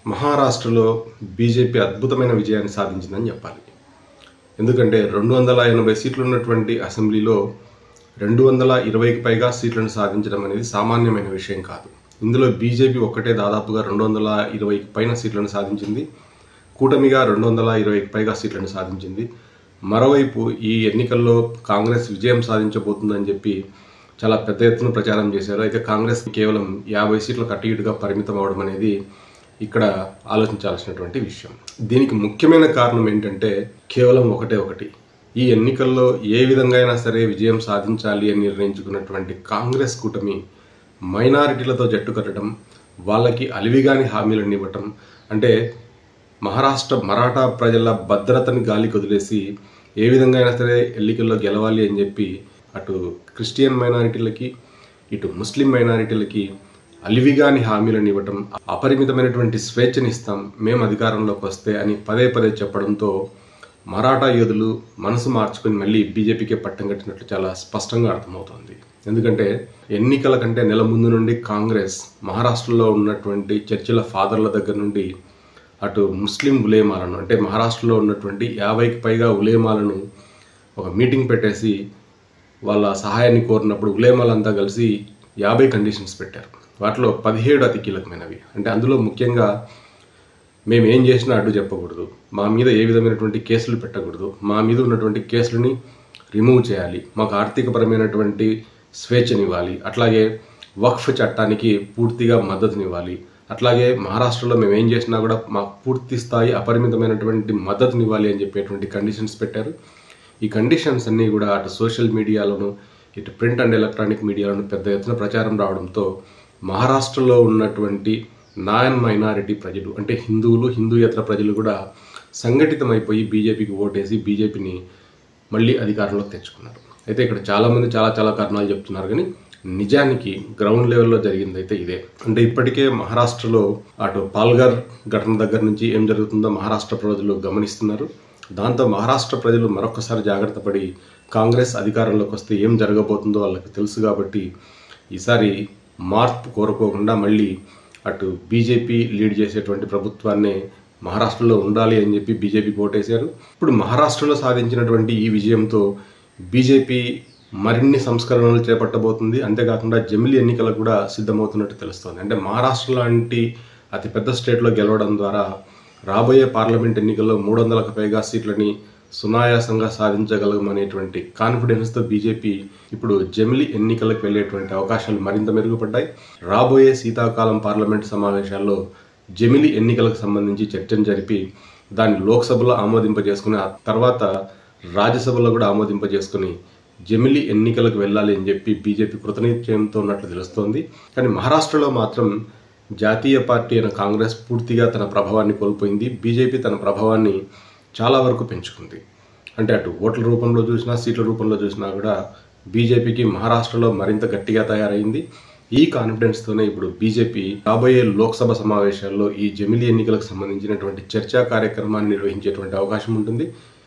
మహారాష్ట్రలో బీజేపీ అద్భుతమైన విజయాన్ని సాధించిందని చెప్పాలి. ఎందుకంటే 280 సీట్లు ఉన్నటువంటి అసెంబ్లీలో 220కి పైగా సీట్లను సాధించడం అనేది సామాన్యమైన విషయం కాదు. ఇందులో బీజేపీ ఒక్కటే దాదాపుగా 220కి పైన సీట్లను సాధించింది. కూటమిగా 220కి పైగా సీట్లను సాధించింది. మరోవైపు ఈ ఎన్నికల్లో కాంగ్రెస్ విజయం సాధించబోతుందని చెప్పి చాలా పెద్ద ఎత్తున ప్రచారం చేశారు. అయితే కాంగ్రెస్ కేవలం 50 సీట్లకు అటు ఇటుగా పరిమితం అవడం అనేది ఇక్కడ ఆలోచించాల్సినటువంటి విషయం. దీనికి ముఖ్యమైన కారణం ఏంటంటే కేవలం ఒకటి, ఈ ఎన్నికల్లో ఏ విధంగా అయినా సరే విజయం సాధించాలి అని నిర్ణయించుకున్నటువంటి కాంగ్రెస్ కూటమి మైనారిటీలతో జట్టు కట్టడం, వాళ్ళకి అలివిగాని హామీలను ఇవ్వటం, అంటే మరాఠా ప్రజల భద్రతని గాలికి వదిలేసి ఏ విధంగా అయినా సరే ఎన్నికల్లో గెలవాలి అని చెప్పి అటు క్రిస్టియన్ మైనారిటీలకి ఇటు ముస్లిం మైనారిటీలకి అలివిగాని హామీలను ఇవ్వటం, అపరిమితమైనటువంటి స్వేచ్ఛని ఇస్తాం మేము అధికారంలోకి వస్తే అని పదే చెప్పడంతో మరాఠా యోధులు మనసు మార్చుకుని మళ్ళీ బీజేపీకే పట్టం కట్టినట్లు చాలా స్పష్టంగా అర్థమవుతోంది. ఎందుకంటే ఎన్నికల కంటే నెల ముందు నుండి కాంగ్రెస్ మహారాష్ట్రలో ఉన్నటువంటి చర్చిల ఫాదర్ల దగ్గర నుండి అటు ముస్లిం ఉలేమాలను, అంటే మహారాష్ట్రలో ఉన్నటువంటి 50కి పైగా ఉలేమాలను ఒక మీటింగ్ పెట్టేసి వాళ్ళ సహాయాన్ని కోరినప్పుడు ఉలేమాలంతా కలిసి 50 కండిషన్స్ పెట్టారు. వాటిలో 17 అతి కీలకమైనవి. అంటే అందులో ముఖ్యంగా మేము ఏం చేసినా అడ్డు చెప్పకూడదు, మా మీద ఏ విధమైనటువంటి కేసులు పెట్టకూడదు, మా మీద ఉన్నటువంటి కేసులని రిమూవ్ చేయాలి, మాకు ఆర్థికపరమైనటువంటి స్వేచ్ఛనివ్వాలి, అట్లాగే వక్ఫ్ చట్టానికి పూర్తిగా మద్దతునివ్వాలి, అట్లాగే మహారాష్ట్రలో మేము ఏం చేసినా కూడా మాకు పూర్తి స్థాయి అపరిమితమైనటువంటి మద్దతునివ్వాలి అని చెప్పేటువంటి కండిషన్స్ పెట్టారు. ఈ కండిషన్స్ అన్నీ కూడా అటు సోషల్ మీడియాలోను ఇటు ప్రింట్ అండ్ ఎలక్ట్రానిక్ మీడియాలోను పెద్ద ఎత్తున ప్రచారం రావడంతో మహారాష్ట్రలో ఉన్నటువంటి నాన్ మైనారిటీ ప్రజలు, అంటే హిందువులు, హిందూయేతర ప్రజలు కూడా సంఘటితమైపోయి బీజేపీకి ఓటేసి బీజేపీని మళ్ళీ అధికారంలోకి తెచ్చుకున్నారు. అయితే ఇక్కడ చాలామంది చాలా కారణాలు చెప్తున్నారు, కానీ నిజానికి గ్రౌండ్ లెవెల్లో జరిగింది అయితే ఇదే. అంటే ఇప్పటికే మహారాష్ట్రలో అటు పాల్ఘర్ ఘటన దగ్గర నుంచి ఏం జరుగుతుందో మహారాష్ట్ర ప్రజలు గమనిస్తున్నారు. దాంతో మహారాష్ట్ర ప్రజలు మరొకసారి జాగ్రత్త పడి కాంగ్రెస్ అధికారంలోకి వస్తే ఏం జరగబోతుందో వాళ్ళకి తెలుసు కాబట్టి ఈసారి మార్పు కోరుకోకుండా మళ్ళీ అటు బీజేపీ లీడ్ చేసేటువంటి ప్రభుత్వాన్నే మహారాష్ట్రలో ఉండాలి అని చెప్పి బీజేపీకి ఓటేశారు. ఇప్పుడు మహారాష్ట్రలో సాధించినటువంటి ఈ విజయంతో బీజేపీ మరిన్ని సంస్కరణలు చేపట్టబోతుంది. అంతేకాకుండా జమిలి ఎన్నికలకు కూడా సిద్ధమవుతున్నట్టు తెలుస్తోంది. అంటే మహారాష్ట్ర లాంటి అతిపెద్ద స్టేట్లో గెలవడం ద్వారా రాబోయే పార్లమెంట్ ఎన్నికల్లో 300కు పైగా సీట్లని సునాయాసంగా సాధించగలమనేటువంటి కాన్ఫిడెన్స్తో బీజేపీ ఇప్పుడు జమిలి ఎన్నికలకు వెళ్ళేటువంటి అవకాశాలు మరింత మెరుగుపడ్డాయి. రాబోయే శీతాకాలం పార్లమెంట్ సమావేశాల్లో జమిలి ఎన్నికలకు సంబంధించి చర్చను జరిపి దాన్ని లోక్సభలో ఆమోదింపజేసుకుని ఆ తర్వాత రాజ్యసభలో కూడా ఆమోదింపజేసుకుని జమిలి ఎన్నికలకు వెళ్ళాలి అని చెప్పి బీజేపీ కృతనిశ్చయంతో ఉన్నట్లు తెలుస్తోంది. కానీ మహారాష్ట్రలో మాత్రం జాతీయ పార్టీ అయిన కాంగ్రెస్ పూర్తిగా తన ప్రభావాన్ని కోల్పోయింది. బీజేపీ తన ప్రభావాన్ని చాలా వరకు పెంచుకుంది. అంటే అటు ఓట్ల రూపంలో చూసినా సీట్ల రూపంలో చూసినా కూడా బీజేపీకి మహారాష్ట్రలో మరింత గట్టిగా తయారైంది. ఈ కాన్ఫిడెన్స్తోనే ఇప్పుడు బీజేపీ రాబోయే లోక్సభ సమావేశాల్లో ఈ జమిలి ఎన్నికలకు సంబంధించినటువంటి చర్చా కార్యక్రమాన్ని నిర్వహించేటువంటి అవకాశం ఉంటుంది.